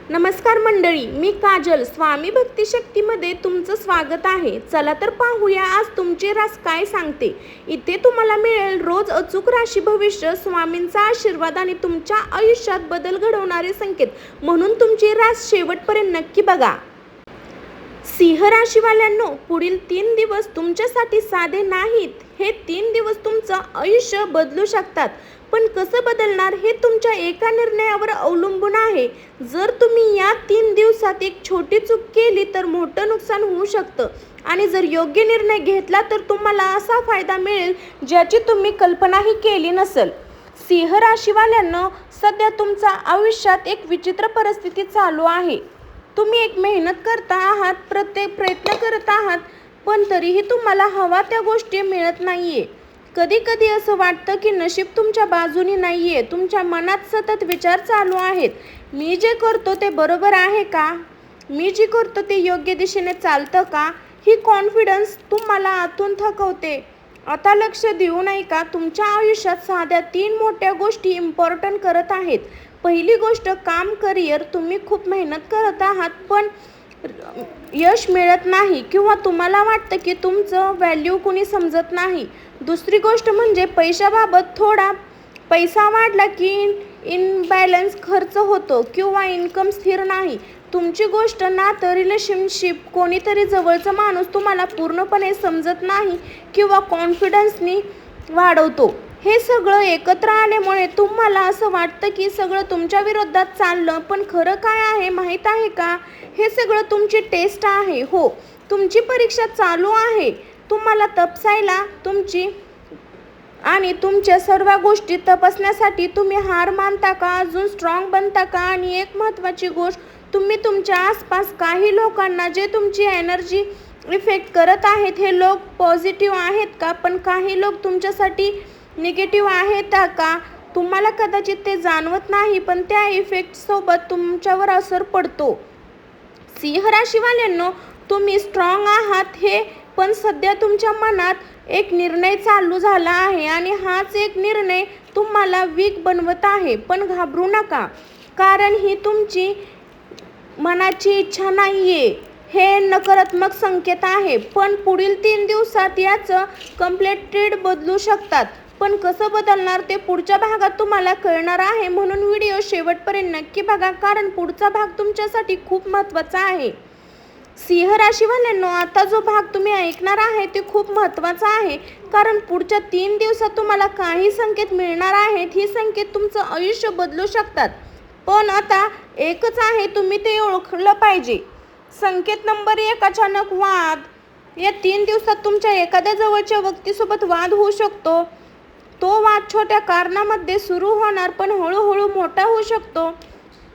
नमस्कार मंडळी, मी काजल. स्वामी भक्ती शक्तीमध्ये तुमचं स्वागत आहे. चला तर पाहूया आज तुमचे रास काय सांगते. इथे तुम्हाला मिळेल रोज अचूक राशी भविष्य, स्वामींचा आशीर्वाद आणि तुमच्या आयुष्यात बदल घडवणारे संकेत. म्हणून तुमची रास शेवटपर्यंत नक्की बघा. सिंह राशीवाल्यांनो, पुढील 3 दिवस तुमच्यासाठी साधे नाहीत. हे 3 दिवस तुमचं आयुष्य बदलू शकतात. पण कसं बदलणार हे तुमच्या एका निर्णयावर अवलंबून आहे. जर तुम्ही या 3 दिवसात एक छोटी चूक केली तर मोठं नुकसान होऊ शकतं, आणि जर योग्य निर्णय घेतला तर तुम्हाला असा फायदा मिळेल ज्याची तुम्ही कल्पनाही केली नसेल. सिंह राशीवाल्यांनो, सध्या तुमच्या आयुष्यात एक विचित्र परिस्थिती चालू आहे. तुम्ही एक मेहनत करता आहात, प्रत्येक प्रयत्न करत आहात, पण तरीही तुम्हाला हवा त्या गोष्टी मिळत नाहीये. कधी कधी असं वाटतं की नशीब तुमच्या बाजूनी नाहीये. तुमच्या मनात सतत विचार चालू आहेत. मी जे करतो ते बरोबर आहे का? मी जे करतो ते योग्य दिशेने चालतं का? ही कॉन्फिडन्स तुम्हाला आतून थकवते. आता लक्ष देऊ नये का? तुमच्या आयुष्यात साध्या 3 मोठ्या गोष्टी इम्पॉर्टंट करत आहेत. पहिली गोष्ट, काम, करिअर. तुम्ही खूप मेहनत करत आहात पण यश मिळत नाही किंवा तुम्हाला वाटतं की तुमचं व्हॅल्यू कुणी समजत नाही. दुसरी गोष्ट म्हणजे पैशाबाबत. थोडा पैसा वाढला की इनबॅलन्स खर्च होतो किंवा इन्कम स्थिर नाही. तुमची गोष्ट, नातं, रिलेशनशिप, कोणीतरी जवळचा माणूस तुम्हाला पूर्णपणे समजत नाही किंवा कॉन्फिडन्सनी वाढवतो. हे सगळं एकत्र आल्यामुळे तुम्हाला असं वाटतं की सगळं तुमच्या विरोधात चाललं. पण खरं काय आहे माहीत आहे का? हे सगळं तुमची टेस्ट आहे. हो, तुमची परीक्षा चालू आहे. तुम्हाला तपासायला तुमची आणि तुमच्या सर्व गोष्टी तपासण्यासाठी तुम्ही हार मानता का, अजून स्ट्रॉंग बनता का? आणि एक महत्त्वाची गोष्ट, तुम्ही तुमच्या आसपास काही लोकांना जे तुमची एनर्जी इफेक्ट करत आहेत, हे लोक पॉझिटिव्ह आहेत का? पण काही लोक तुमच्यासाठी निगेटिव्ह आहेत का? तुम्हाला कदाचित ते जाणवत नाही, पण त्या इफेक्टसोबत तुमच्यावर असर पडतो. सिंह राशीवाल्यांनो, तुम्ही स्ट्रॉंग आहात हे, पण सध्या तुमच्या मनात एक निर्णय चालू झाला आहे आणि हाच एक निर्णय तुम्हाला वीक बनवत आहे. पण घाबरू नका, कारण ही तुमची मनाची इच्छा नाहीये. हे नकारात्मक संकेत आहे. पण पुढील 3 दिवसात याचं कम्प्लीटेड बदलू शकतात. पण कसं बदलणार ते पुढच्या भागात तुम्हाला कळणार आहे. म्हणून व्हिडिओ शेवटपर्यंत नक्की बघा, कारण पुढचा भाग तुमच्यासाठी खूप महत्त्वाचा आहे. सिंह राशीवाल्यांनो, आता जो भाग तुम्ही ऐकणार आहे ते खूप महत्त्वाचा आहे, कारण पुढच्या 3 दिवसात तुम्हाला काही संकेत मिळणार आहेत. ही संकेत तुमचं आयुष्य बदलू शकतात. पण आता एकच आहे, तुम्ही ते ओळखलं पाहिजे. संकेत नंबर 1, अचानक वाद. या 3 दिवसात तुमच्या एखाद्या जवळच्या व्यक्तीसोबत वाद होऊ शकतो. तो वाद छोट्या कारणामध्ये सुरू होणार, पण हळूहळू मोठा होऊ शकतो.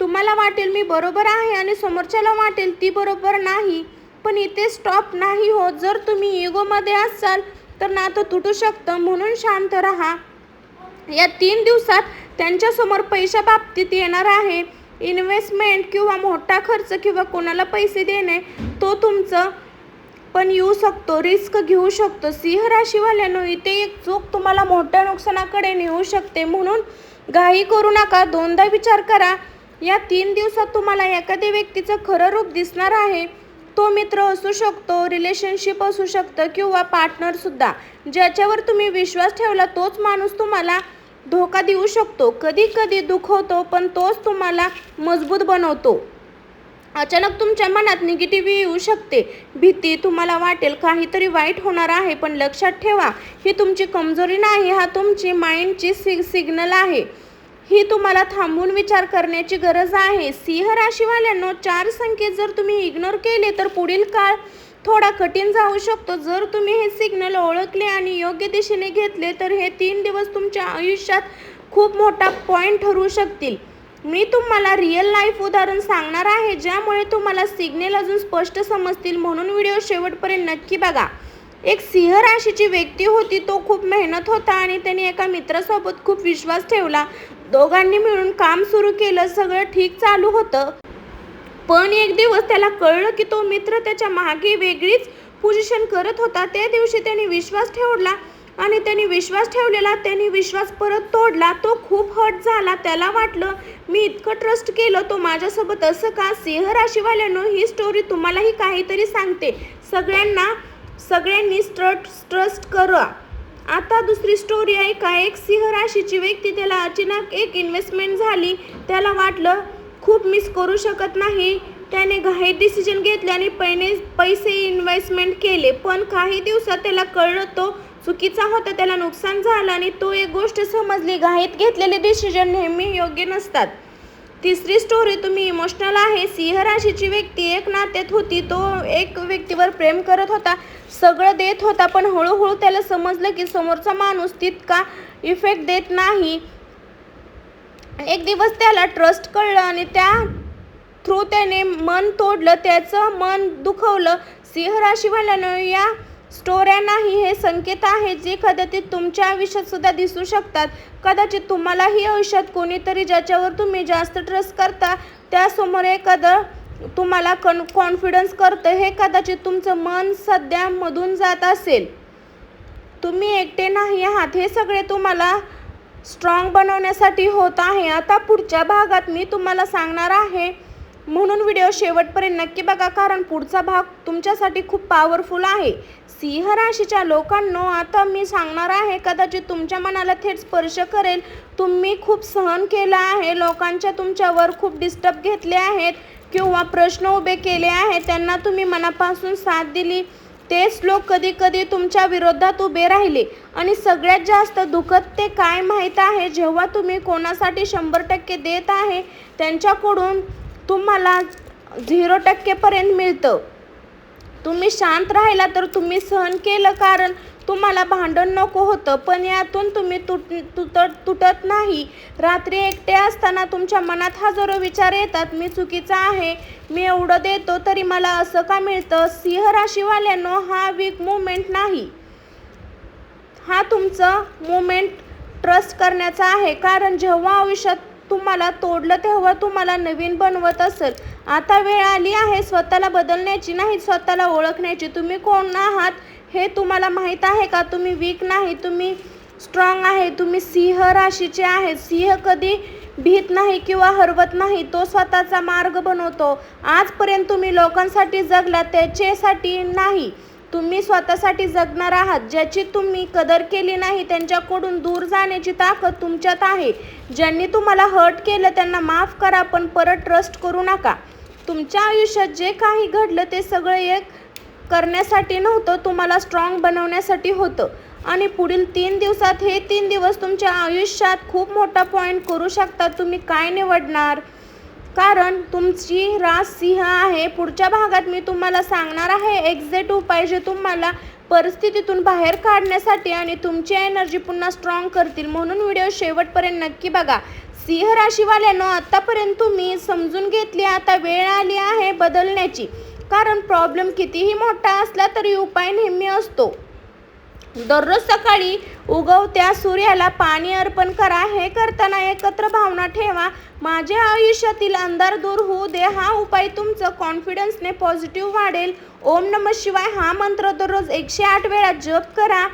तुम्हाला वाटेल मी बरोबर आहे आणि समोरच्याला वाटेल ती बरोबर नाही. पण इथे स्टॉप नाही होत. जर तुम्ही इगोमध्ये असाल तर नातं तुटू शकतं. म्हणून शांत राहा. या 3 दिवसात त्यांच्यासमोर पैशाबाबतीत येणार आहे इन्व्हेस्टमेंट किंवा मोठा खर्च किंवा कोणाला पैसे देणे, तो तुमचं पण येऊ शकतो. रिस्क घेऊ शकतो. सिंह राशीवाल्यांनो, इथे एक चूक तुम्हाला मोठ्या नुकसानाकडे नेऊ शकते. म्हणून घाई करू नका, 2दा विचार करा. या 3 दिवसात तुम्हाला एखाद्या व्यक्तीचं खरं रूप दिसणार आहे. तो मित्र असू शकतो, रिलेशनशिप असू शकतं किंवा पार्टनर सुद्धा. ज्याच्यावर तुम्ही विश्वास ठेवला तोच माणूस तुम्हाला धोका देऊ शकतो. कधी कधी दुखवतो, पण तोच तुम्हाला मजबूत बनवतो. अचानक तुमच्या मनात निगेटिव्हिटी येऊ शकते. भीती. तुम्हाला वाटेल काहीतरी वाईट होणार आहे, पण लक्षात ठेवा, ही तुमची कमजोरी नाही, हा तुमची माइंडची सिग्नल आहे. ही तुम्हाला थांबून विचार करण्याची गरज आहे. सिंह राशीवाल्यांनो, 4 संकेत जर तुम्ही इग्नोर केले तर पुढील काळ थोडा कठीण जाऊ शकतो. जर तुम्ही हे सिग्नल ओळखले आणि योग्य दिशेने घेतले तर हे 3 दिवस तुमच्या आयुष्यात खूप मोठा पॉईंट ठरू शकतील. मी तुम्हाला रिअल लाईफ उदाहरण सांगणार आहे, ज्यामुळे तुम्हाला सिग्नल अजून स्पष्ट समजतील. म्हणून व्हिडिओ शेवटपर्यंत नक्की बघा. एक सिंह राशीची व्यक्ती होती. तो खूप मेहनत होता आणि त्याने एका मित्रासोबत खूप विश्वास ठेवला. दोघांनी मिळून काम सुरू केलं. सगळं ठीक चालू होतं. पण एक दिवस त्याला कळलं की तो मित्र त्याच्या मागे वेगळीच पोझिशन करत होता. त्या दिवशी त्याने विश्वास ठेवला आणि त्यांनी विश्वास ठेवलेला, त्यांनी विश्वास परत तोडला. तो खूप हर्ट झाला. त्याला वाटलं मी इतकं ट्रस्ट केलं, तो माझ्यासोबत असं का? सिंह राशीवाल्यांनो, ही स्टोरी तुम्हालाही काहीतरी सांगते. सगळ्यांनी ट्रस्ट करा. आता दुसरी स्टोरी ऐका. एक सिंह राशीची व्यक्ती, त्याला अचानक एक इन्व्हेस्टमेंट झाली. त्याला वाटलं खूप मिस करू शकत नाही. त्याने घाईत डिसिजन घेतले आणि पैसे इन्व्हेस्टमेंट केले. पण काही दिवसात त्याला कळलं तो चुकीचा होता. त्याला नुकसान झालं आणि तो एक गोष्ट समजली, घाईत घेतलेले डिसिजन नेहमी योग्य नसतात. तिसरी स्टोरी तुम्ही इमोशनल आहे. सिंह राशीची व्यक्ती एक नात्यात होती. तो एक व्यक्तीवर प्रेम करत होता, सगळं देत होता, पण हळूहळू त्याला समजलं की समोरचा माणूस तितका इफेक्ट देत नाही. एक दिवस त्याला ट्रस्ट कळलं आणि त्या थ्रू त्याने मन तोडलं, त्याचं मन दुखवलं. सिंह राशीवाल्यांनो, या स्टोऱ्या नाही, हे संकेत आहेत जे कदाचित तुमच्या आयुष्यात सुद्धा दिसू शकतात. कदाचित तुम्हालाही आयुष्यात कोणीतरी ज्याच्यावर तुम्ही जास्त ट्रस्ट करता त्यासमोर एखादं तुम्हाला कॉन्फिडन्स करतं. हे कदाचित तुमचं मन सध्या मधून जात असेल. तुम्ही एकटे नाही आहात. हे सगळे तुम्हाला स्ट्रॉंग बनवण्यासाठी होत आहे. आता पुढच्या भागात मी तुम्हाला सांगणार आहे, म्हणून व्हिडिओ शेवटपर्यंत नक्की बघा, कारण पुढचा भाग तुमच्यासाठी खूप पॉवरफुल आहे. सिंह राशीच्या लोकांनो, आता मी सांगणार आहे कदाचित तुमच्या मनाला थेट स्पर्श करेल. तुम्ही खूप सहन केलं आहे, लोकांच्या तुमच्यावर खूप डिस्टर्ब घेतले आहेत किंवा प्रश्न उभे केले आहेत, त्यांना तुम्ही मनापासून साथ दिली. तेच लोक कधी कधी तुमच्या विरोधात उभे राहिले. आणि सगळ्यात जास्त दुखत ते काय माहीत आहे, जेव्हा तुम्ही कोणासाठी 100% देत आहे त्यांच्याकडून तुम्हाला 0% पर्यंत मिळतं. तुम्ही शांत राहिला तर तुम्ही सहन केलं, कारण तुम्हाला भांडण नको होतं, पण यातून तुम्ही तुटत नाही. रात्री एकटे असताना तुमच्या मनात हजारो विचार येतात. मी चुकीचा आहे, मी एवढं देतो तरी मला असं का मिळतं? सिंह राशीवाल्यांनो, हा वीक मुवमेंट नाही, हा तुमचं मुवमेंट ट्रस्ट करण्याचा आहे. कारण जेव्हा आयुष्यात तुम्हाला तोडलं तेव्हा तुम्हाला नवीन बनवत असेल. आता वेळ आली आहे स्वतःला बदलण्याची, नाही स्वतःला ओळखण्याची. तुम्ही कोण आहात हे तुम्हाला माहीत आहे का? तुम्ही वीक नाही, तुम्ही स्ट्रॉंग आहे. तुम्ही सिंह राशीचे आहेत. सिंह कधी भीत नाही किंवा हरवत नाही, तो स्वतःचा मार्ग बनवतो. आजपर्यंत तुम्ही लोकांसाठी जगला, त्याच्यासाठी नाही, तुम्ही स्वतःसाठी जगणार आहात. ज्याची तुम्ही कदर केली नाही त्यांच्याकडून दूर जाण्याची ताकद तुमच्यात आहे. ज्यांनी तुम्हाला हर्ट केलं त्यांना माफ करा, पण परत ट्रस्ट करू नका. तुमच्या आयुष्यात जे काही घडलं ते सगळं एक करण्यासाठी नव्हतं, तुम्हाला स्ट्रॉंग बनवण्यासाठी होतं. आणि पुढील 3 दिवसात, हे 3 दिवस तुमच्या आयुष्यात खूप मोठा पॉईंट करू शकतात. तुम्ही काय निवडणार? कारण तुमची रास सिंह आहे. पुढच्या भागात मी तुम्हाला सांगणार आहे एक्झॅक्ट उपाय जे तुम्हाला परिस्थितीतून बाहेर काढण्यासाठी आणि तुमची एनर्जी पुन्हा स्ट्रॉंग करतील. म्हणून व्हिडिओ शेवटपर्यंत नक्की बघा. सिंह राशीवाल्यांनो, आतापर्यंत तुम्ही समजून घेतली, आता वेळ आली आहे बदलण्याची. कारण प्रॉब्लेम कितीही मोठा असला तरी उपाय नेहमी असतो. दररोज सकाळी उगवत्या सूर्याला पाणी अर्पण करा. हे करताना एकत्र भावना ठेवा, माझ्या आयुष्यातील अंधार दूर होऊ दे. हा उपाय तुमचं कॉन्फिडन्सने पॉझिटिव्ह वाढेल. ओम नमः शिवाय हा मंत्र दररोज 108 वेळा जप करा.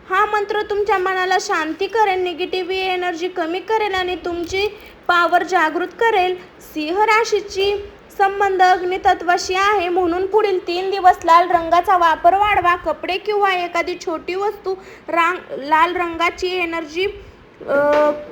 हा मंत्र तुमच्या मनाला शांती करेल, निगेटिव्ह एनर्जी कमी करेल आणि तुमची पॉवर जागृत करेल. सिंह राशीची संबंध अग्नितत्वाशी आहे, म्हणून पुढील 3 दिवस लाल रंगाचा वापर वाढवा. कपडे किंवा एखादी छोटी वस्तू लाल रंगाची एनर्जी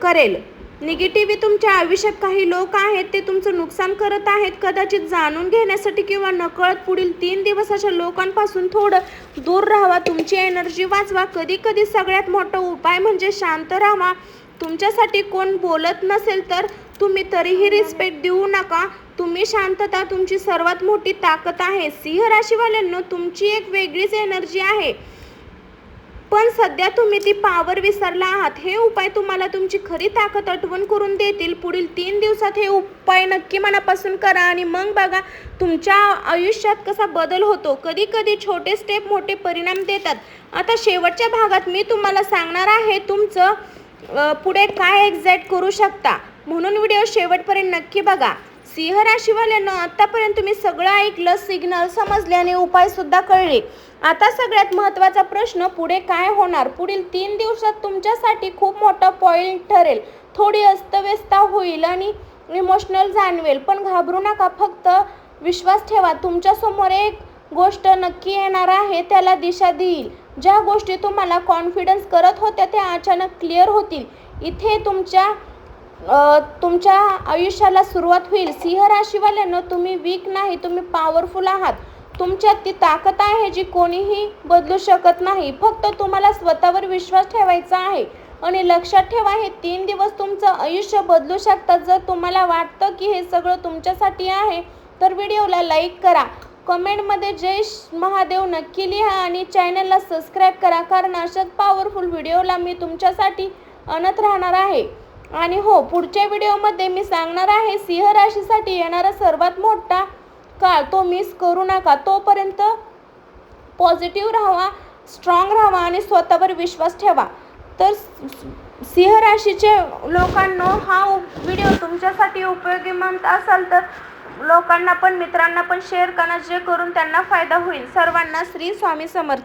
करेल. निगेटिव्ह तुमच्या आयुष्यात काही लोक आहेत, ते तुमचं नुकसान करत आहेत. कदाचित जाणून घेण्यासाठी किंवा नकळत पुढील 3 दिवस अशा लोकांपासून थोडं दूर राहावा. तुमची एनर्जी वाचवा. कधी कधी सगळ्यात मोठा उपाय म्हणजे शांत राहा. तुमच्यासाठी कोण बोलत नसेल तर तुम्ही तरीही रिस्पेक्ट देऊ नका. तुम्ही शांतता तुमची सर्वात मोठी ताकद आहे. सिंह राशीवाल्यांनो, तुमची एक वेगळीच एनर्जी आहे, पण सध्या तुम्ही ती पॉवर विसरला आहात. हे उपाय तुम्हाला तुमची खरी ताकद आठवण करून देतील. पुढील 3 दिवसात हे उपाय नक्की मनापासून करा आणि मग बघा तुमच्या आयुष्यात कसा बदल होतो. कधी कधी छोटे स्टेप मोठे परिणाम देतात. आता शेवटच्या भागात मी तुम्हाला सांगणार आहे तुमचं पुढे काय एक्झॅक्ट करू शकता, म्हणून व्हिडिओ शेवटपर्यंत नक्की बघा. सिंह राशीवाल्यांनो, आतापर्यंत तुम्ही सगळं ऐकलं, सिग्नल समजले आणि उपाय सुद्धा कळले. आता सगळ्यात महत्त्वाचा प्रश्न, पुढे काय होणार? पुढील 3 दिवसात तुमच्यासाठी खूप मोठा पॉइंट ठरेल. थोडी अस्तव्यस्त होईल आणि इमोशनल जाणवेल, पण घाबरू नका. फक्त विश्वास ठेवा. तुमच्या समोर एक गोष्ट नक्की येणार आहे, त्याला दिशा देईल. ज्या गोष्टी तुम्हाला कॉन्फिडन्स करत होत्या त्या अचानक क्लिअर होतील. इथे तुमच्या आयुष्याला सुरुवात होईल. सिंह राशीवाल्यांनो, तुम्ही वीक नाही, तुम्ही पॉवरफुल आहात. तुमच्यात ती ताकद आहे जी कोणीही बदलू शकत नाही. फक्त तुम्हाला स्वतःवर विश्वास ठेवायचा आहे. आणि लक्षात ठेवा, हे 3 दिवस तुमचं आयुष्य बदलू शकतात. जर तुम्हाला वाटतं की हे सगळं तुमच्यासाठी आहे तर व्हिडिओला लाईक करा, कमेंटमध्ये जय महादेव नक्की लिहा आणि चॅनलला सबस्क्राईब करा, कारण अशाच पॉवरफुल व्हिडिओला मी तुमच्यासाठी आणत राहणार आहे. आणि हो, पुढच्या व्हिडिओमध्ये मी सांगणार आहे सिंह राशीसाठी येणारा सर्वात मोठा काळ, तो मिस करू नका. तोपर्यंत पॉझिटिव्ह राहा, स्ट्रॉंग राहा आणि स्वतःवर विश्वास ठेवा. तर सिंह राशीचे लोकांनो, हा व्हिडिओ तुमच्यासाठी उपयोगी म्हणत असाल तर लोकांना पण, मित्रांना पण शेअर करा, जे करून त्यांना फायदा होईल. सर्वांना श्री स्वामी समर्थ.